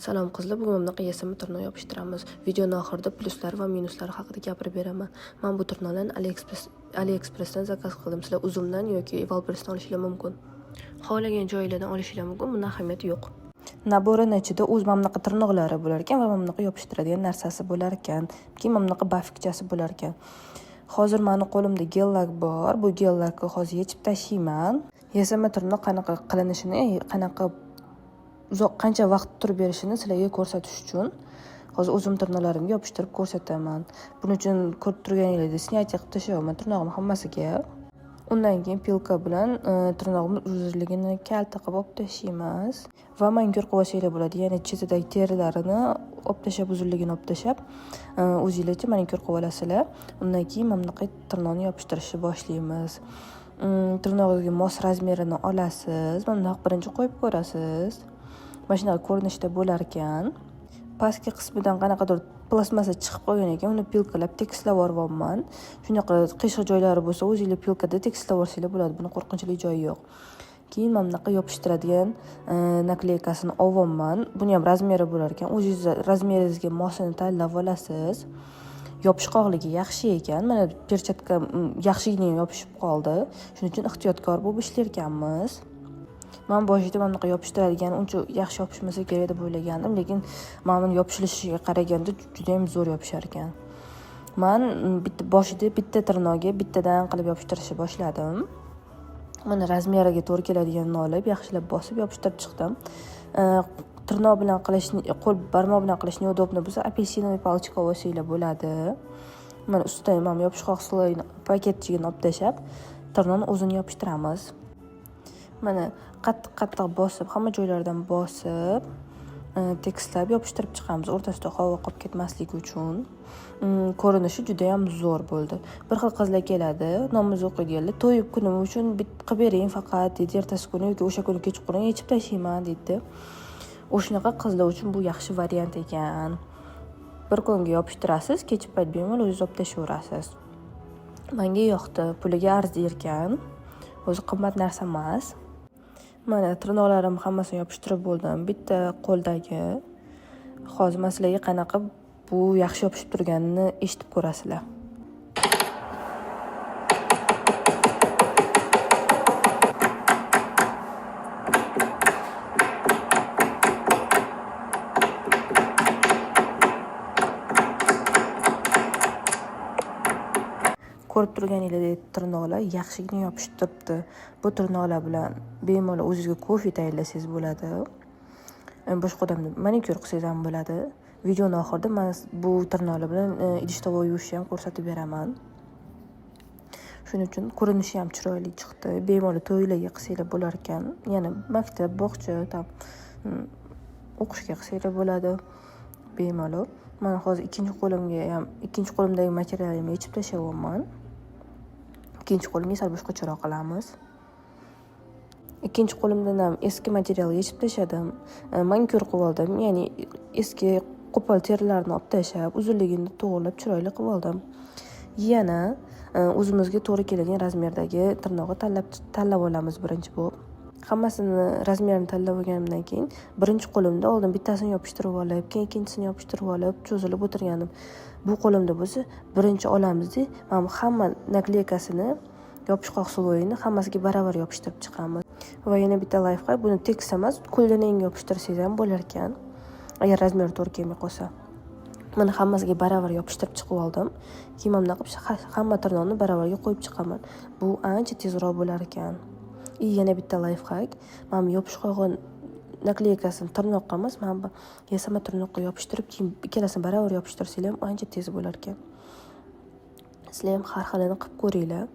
Salom qizlar, bugun bunaqa yasama tirnoq yopishtiramiz. Videoning oxirida plyuslari va minuslari haqida gapirib beraman. Men bu tirnoqlarni AliExpressdan zakaz qildim. Sizlar Uzumdan yoki Wildberriesdan olishingiz mumkin. Xohlagan joylardan olishingiz mumkin, bunda ahamiyati yo'q. Naborning ichida o'z mamlaqa tirnoqlari bo'lar ekan va mamlaqa yopishtiradigan narsasi bo'lar ekan. Keyin mamlaqa bafikchasi bo'lar ekan. Hozir meni qo'limda gel-lak bor. Bu gel-lakni hozir yechib tashlayman. Yasama tirnoq qanaqa qilinishini, qancha vaqt turib berishini sizlarga ko'rsatish uchun hozir o'zim tirnoqlarimga yopishtirib ko'rsataman. Buning uchun ko'rib turganingizdek snятие qilib tashlayman tirnog'im hammasiga. Undan keyin pilka bilan tirnog'imiz uzunligini kalta qilib olib tashlaymiz va manikyur qilib olsanglar bo'ladi. Ya'ni chetidagi terilarini olib tashlab, uzunligini olib tashlab, o'zingizlarcha manikyur qilib olasizlar. Undan keyin mamlaqa tirnoqni yopishtirishni boshlaymiz. Tirnog'ingizga mos razmerini olasiz. Bundoq birinchi qo'yib ko'rasiz. Mana shunaqa ko'rinishda bo'lar ekan. Pastki qismidan qanaqadir plastmassa chiqib qolgan ekan, uni pilkalab tekislab yuboribman. Shunaqa qiyshiq joylari bo'lsa, o'zingizlar pilkada tekislab yuborsanglar bo'ladi. Buni qo'rqinchli joyi yo'q. Keyin mamlaqa yopishtiradigan nakleykasini olibman. Buni ham razmeri bo'lar ekan. O'zingiz razmeringizga mosini tanlab olasiz. Yopishqoqligi yaxshi ekan. Mana perchatka yaxshigina yopishib qoldi. Shuning uchun ehtiyotkor bo'lib ishlar ekanmiz. Men boshida bunaqa yopishtiradigan uncha yaxshi yopishmasa kerak deb o'ylagandim, lekin men yopishilishiga qaraganda juda ham zo'r yopishar ekan. Men boshida bitta tirnoqga bittadan qilib yopishtirishni boshladim. Mana razmeriga to'g'ri keladiganini olib, yaxshilab bosib yopishtirib chiqdim. Tirnoq bilan qilishni, qo'l barmoq bilan qilishni udobni bo'lsa, apelsinoviy palichka olsanglar bo'ladi. Mana ustidan ham yopishqoq sloyini paketchigini olib tashlab, tirnoqni o'zini yopishtiramiz. Mana qattiq bosib, hamma joylaridan bosib, tekislab yopishtirib chiqamiz, o'rtasida havo qolib ketmasligi uchun. Ko'rinishi juda ham zo'r bo'ldi. Bir xil qizlar keladi, namoz o'qiydiganlar, to'yib kunim uchun qilib bering faqat deydi, ertasi kuni yoki o'sha kuni kechqurun yechib tashlayman deydi. O'shanaqa qizlar uchun bu yaxshi variant ekan. Bir kunga yopishtirasiz, kechib payt bemalol o'zingiz olib tashlayverasiz. Menga yoqdi, puliga arzir ekan. O'zi qimmat narsa emas. Mana tirnoqlarim hammasini yopishtirib bo'ldim. Bitta qo'ldagi. Hozir men sizlarga qanaqa bu yaxshi yopishib turganini eshitib ko'rasizlar. Ko'rib turganingizdek tirnoqlar yaxshigina yopishib turibdi. Bu tirnoqlar bilan bemalol o'zingizga kofe tayyorlasangiz bo'ladi. Boshqa odamni manikyur qilsangiz ham bo'ladi. Videoning oxirida men bu tirnoqlar bilan idish-tovoq yuvishni ham ko'rsatib beraman. Shuning uchun ko'rinishi ham chiroyli chiqdi. Bemalol to'ylarga qilsanglar bo'lar ekan. Yana maktab, bog'cha, o'qishga qilsanglar bo'ladi. Bemalol. Men hozir ikkinchi qo'limdagi materialni yechib tashlayapman. Ikkinchi qo'limga sal boshqacharoq qilamiz. Ikkinchi qo'limdan ham eski materialni yechib tashladim. Manikyur qilib oldim. Ya'ni eski qo'pol terilarni olib tashlab, uzunligini to'g'rilab, chiroyli qilib oldim. Yana o'zimizga to'g'ri keladigan razmerdagi tirnoqni tanlab olamiz birinchi bo'lib. Hammasini razmerini tanlab olganimdan keyin birinchi qo'limda oldin bittasini yopishtirib olib, keyin ikkinchisini yopishtirib olib, cho'zilib o'tirgandim. Bu qo'limda bo'lsa, birinchi olamizda men hamma nakleykasini, yopishqoq sloyini hammasiga baravar yopishtirib chiqamiz. Va yana bitta lifehack, buni tekis emas, qo'ldanengi yopishtirsangiz ham bo'lar ekan. Agar razmeri to'g'ri kelmay qolsa. Mana hammasiga baravar yopishtirib chiqib oldim. Keyin mana hamma tirnoqni baravarga qo'yib chiqaman. Bu ancha tezroq bo'lar ekan. Yana bitta lifehack, men yopishqoq nakleykasini tirnoqqa emas, men yasama tirnoqqa yopishtirib, keyin ikkalasini baravar yopishtirsanglar ham ancha tez bo'lar ekan. Sizlar ham har xilini qilib ko'ringlar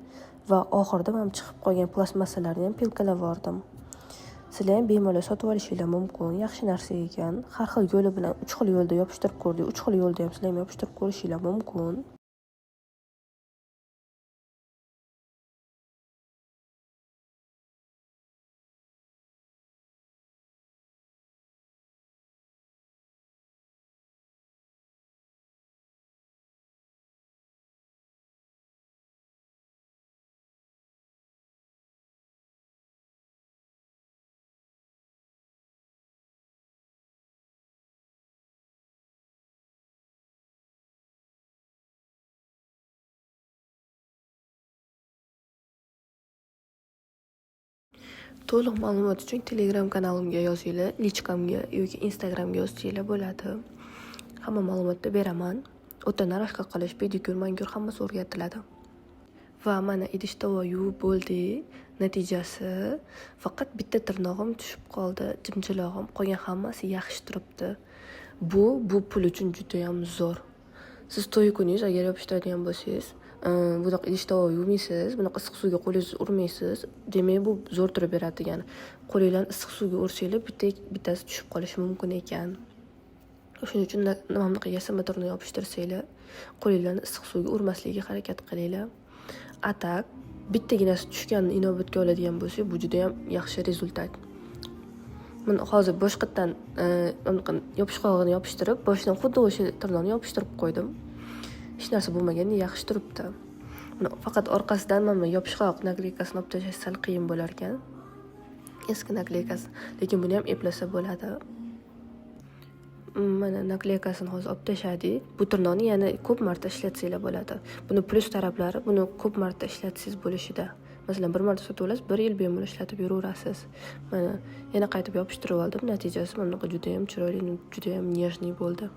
va oxirida men chiqib qolgan plastmassalarni ham pilkalab yubordim. Sizlar ham bemalol sotib olishingiz mumkin. Yaxshi narsa ekan. Har xil yo'li bilan 3 xil yo'lda yopishtirib ko'rdik. 3 xil yo'lda ham sizlar ham yopishtirib ko'rishingiz mumkin. To'liq ma'lumot uchun Telegram kanalimga yozinglar, lichkamga yoki Instagramga yozsanglar bo'ladi. Hamma ma'lumotni beraman. O'ta narxga qilish, pedikyur, manikyur hammasi o'rgatiladi. Va mana idish tovoq yuvib bo'ldi. Natijasi faqat bitta tirnog'im tushib qoldi, jimjilog'im, qolgan hammasi yaxshi turibdi. Bu pul uchun juda ham zo'r. Siz to'y kuningiz agar yopishtiradigan bo'lsangiz, bunaqa idish tovoq yuvmaysiz, bunaqa issiq suvga qo'lingizni urmaysiz, demak bu zo'r turib beradi degani. Qo'linglarni issiq suvga ursanglar bittasi tushib qolishi mumkin ekan. Shuning uchun nima bunaqa yasama tirnoq yopishtirsanglar, qo'linglarni issiq suvga urmasligiga harakat qilinglar. Atak bittaginasi tushganini inobatga oladigan bo'lsak, bu juda ham yaxshi rezultat. Men hozir boshqatdan yopishqog'ini yopishtirib, boshidan xuddi o'sha tirnoqni yopishtirib qo'ydim. Hech narsa bo'lmaganda yaxshi turibdi. Faqat orqasidan mana yopishqoq nagleykasini olib tashlash sal qiyin bo'lar ekan. Eski nagleykasi, lekin buni ham eplasa bo'ladi. Mana nagleykasini hozir olib tashladik. Bu tirnoqni yana ko'p marta ishlatsanglar bo'ladi. Buni plus taraflari, buni ko'p marta ishlatsangiz bo'lishida. Masalan, bir marta sotib olasiz, 1 yil bemalol ishlatib yuraverasiz. Mana yana qaytib yopishtirib oldim. Natijasi mana bunaqa juda ham chiroyli, juda ham nejniy bo'ldi.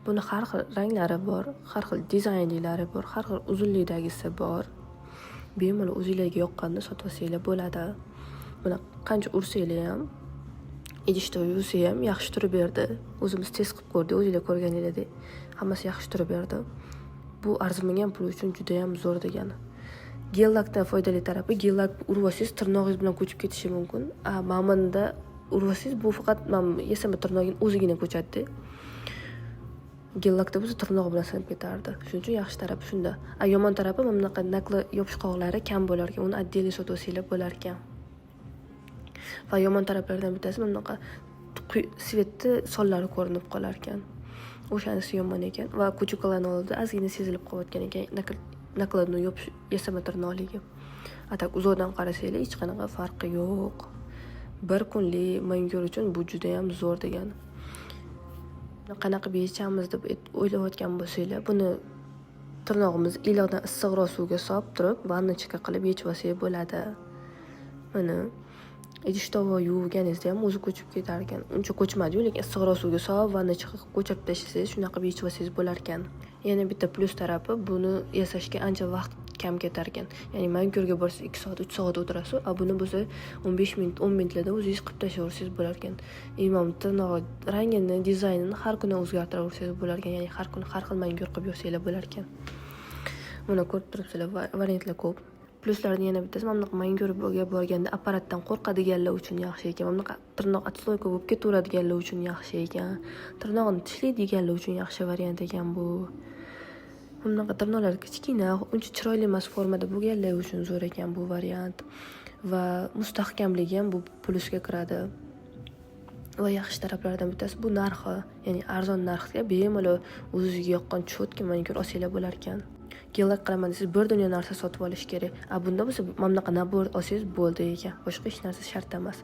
Buni har xil ranglari bor, har xil dizaynlari bor, har xil uzunlikdagisi bor. Bemalol o'zingizga yoqqanini sotib olsanglar bo'ladi. Buni qancha ursanglar ham, idishda yuvsa ham yaxshi turib berdi. O'zimiz test qilib ko'rdik, o'zingizlar ko'rganinglardek. Hammasi yaxshi turib berdi. Bu arzimagan pul uchun juda ham zo'r degani. Gel-lakdan foydali tarafi, gel-lak urib olsangiz tirnog'ingiz bilan ko'chib ketishi mumkin. Mamanda urib olsangiz bu faqat yasama tirnog'ing o'zigina ko'chadi. Gel-lakda bo'lsa tirnoq bilan sinib ketardi. Shuning uchun yaxshi tarafi shunda. Yomon tarafi mana bunaqa naqli yopishqoqlari kam bo'lar ekan, uni отдельно sotib olsanglar bo'lar ekan. Va yomon taraflardan bittasi mana bunaqa svetni sonlari ko'rinib qolar ekan. O'shanisi yomon ekan va kuchuklarni oldida ozgina sezilib qolayotgan ekan naqladni yasama tirnoqligi. Atak uzoqdan qarasanglar hech qanaqa farqi yo'q. Bir kunlik manikyur uchun bu juda ham zo'r degani. Qanaqa yechamiz deb o'ylayotgan bo'lsanglar, buni tirnog'imiz iliqdan issiqroq suvga solib turib, vannachiga qilib yechib olsangiz bo'ladi. Mana idish tovoq yuvganingizda ham o'zi ko'chib ketar ekan. Uncha ko'chmadi-yu, lekin issiqroq suvga solib vannachiga ko'chirib tashlasangiz, shunaqa yechib olsangiz bo'lar ekan. Yana bitta plus tarafi, buni yasashga ancha vaqt kam ketar ekan. Ya'ni manikyurga borsangiz 2 soat, 3 soat o'tirasiz, buni bo'lsa 15 minut, 10 minutlarda o'zingiz qilib tashlaversangiz bo'lar ekan. Tirnoq rangini, dizaynini har kuni o'zgartiraversangiz bo'lar ekan. Ya'ni har kuni har xil manikyur qilib yursanglar bo'lar ekan. Buni ko'rib turibsizlar, variantlar ko'p. Pluslardan yana bittasi, mana bunaqa manikyurga borganda apparatdan qo'rqadiganlar uchun yaxshi ekan. Mana bunaqa tirnoq отслойка bo'lib ketaveradiganlar uchun yaxshi ekan. Tirnog'ini tishlaydiganlar uchun yaxshi variant ekan bu. Bunaqa tirnoqlar kichkina, uncha chiroyli emas formada bo'lganlar uchun zo'r ekan bu variant. Va mustahkamligi ham bu plusga kiradi. Va yaxshi taraflaridan bittasi bu narxi, ya'ni arzon narxga bemalol o'zingizga yoqqan cho'tka manikyur olsanglar bo'lar ekan. Gel-lak qilaman desangiz, bir dunyo narsa sotib olish kerak. Bunda bo'lsa mana bunaqa nabor olsangiz bo'ldi ekan. Boshqa hech narsa shart emas.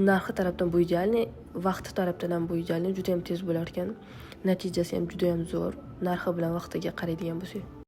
Narxi tarafdan bu idealniy, vaqti tarafdan ham bu idealniy, juda ham tez bo'lar ekan. Natijasi ham juda ham zo'r. Narxi bilan vaqtiga qaraydigan bo'lsangiz.